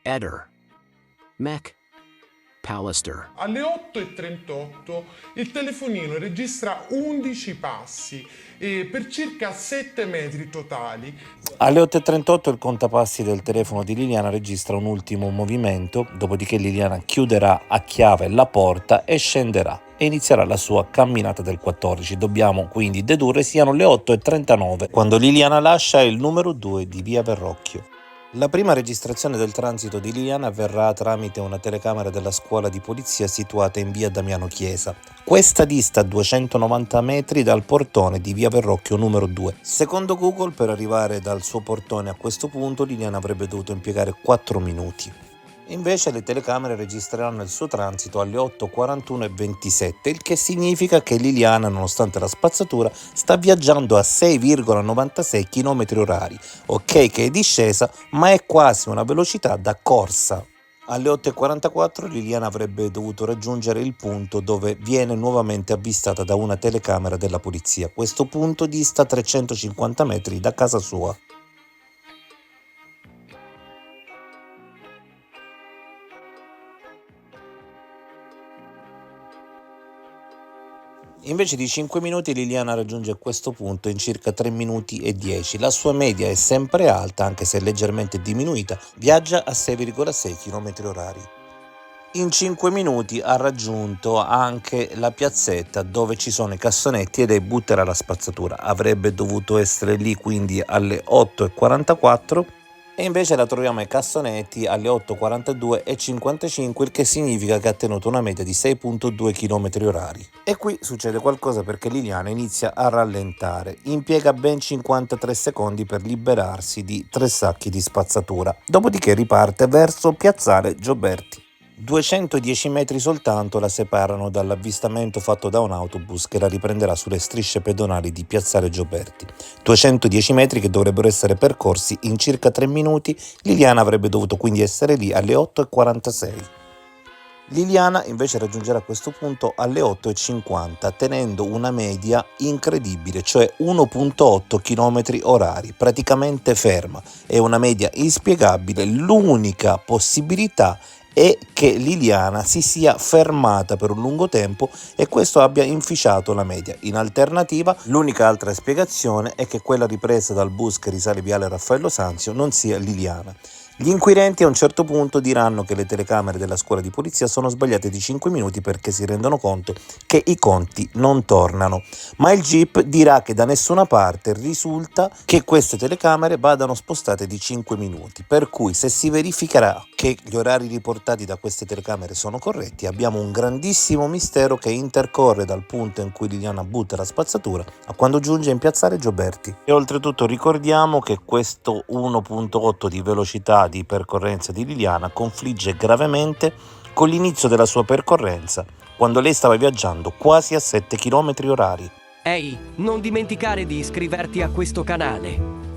Eder, Mech, Pallister. Alle 8:38 il telefonino registra 11 passi per circa 7 metri totali. Alle 8:38 il contapassi del telefono di Liliana registra un ultimo movimento, dopodiché Liliana chiuderà a chiave la porta e scenderà e inizierà la sua camminata del 14. Dobbiamo quindi dedurre siano le 8:39 quando Liliana lascia il numero 2 di via Verrocchio. La prima registrazione del transito di Liliana avverrà tramite una telecamera della scuola di polizia situata in via Damiano Chiesa. Questa dista 290 metri dal portone di via Verrocchio numero 2. Secondo Google, per arrivare dal suo portone a questo punto, Liliana avrebbe dovuto impiegare 4 minuti. Invece le telecamere registreranno il suo transito alle 8:41:27, il che significa che Liliana, nonostante la spazzatura, sta viaggiando a 6,96 km/h. Ok che è discesa, ma è quasi una velocità da corsa. Alle 8:44 Liliana avrebbe dovuto raggiungere il punto dove viene nuovamente avvistata da una telecamera della polizia. Questo punto dista 350 metri da casa sua. Invece di 5 minuti Liliana raggiunge questo punto in circa 3 minuti e 10. La sua media è sempre alta, anche se leggermente diminuita, viaggia a 6,6 km/h. In 5 minuti ha raggiunto anche la piazzetta dove ci sono i cassonetti ed butterà la spazzatura. Avrebbe dovuto essere lì quindi alle 8:44. E invece la troviamo ai cassonetti alle 8:42:55, il che significa che ha tenuto una media di 6,2 km/h. E qui succede qualcosa perché Liliana inizia a rallentare, impiega ben 53 secondi per liberarsi di 3 sacchi di spazzatura, dopodiché riparte verso Piazzale Gioberti. 210 metri soltanto la separano dall'avvistamento fatto da un autobus che la riprenderà sulle strisce pedonali di Piazzale Gioberti. 210 metri che dovrebbero essere percorsi in circa 3 minuti, Liliana avrebbe dovuto quindi essere lì alle 8:46. Liliana invece raggiungerà questo punto alle 8:50 tenendo una media incredibile, cioè 1,8 km/h, praticamente ferma. È una media inspiegabile, l'unica possibilità è che Liliana si sia fermata per un lungo tempo e questo abbia inficiato la media. In alternativa, l'unica altra spiegazione è che quella ripresa dal bus che risale viale Raffaello Sanzio non sia Liliana. Gli inquirenti a un certo punto diranno che le telecamere della scuola di polizia sono sbagliate di 5 minuti perché si rendono conto che i conti non tornano, ma il GIP dirà che da nessuna parte risulta che queste telecamere vadano spostate di 5 minuti, per cui se si verificherà che gli orari riportati da queste telecamere sono corretti, abbiamo un grandissimo mistero che intercorre dal punto in cui Liliana butta la spazzatura a quando giunge in Piazzale Gioberti. E oltretutto ricordiamo che questo 1,8 di velocità di percorrenza di Liliana confligge gravemente con l'inizio della sua percorrenza, quando lei stava viaggiando quasi a 7 km/h. Ehi, non dimenticare di iscriverti a questo canale.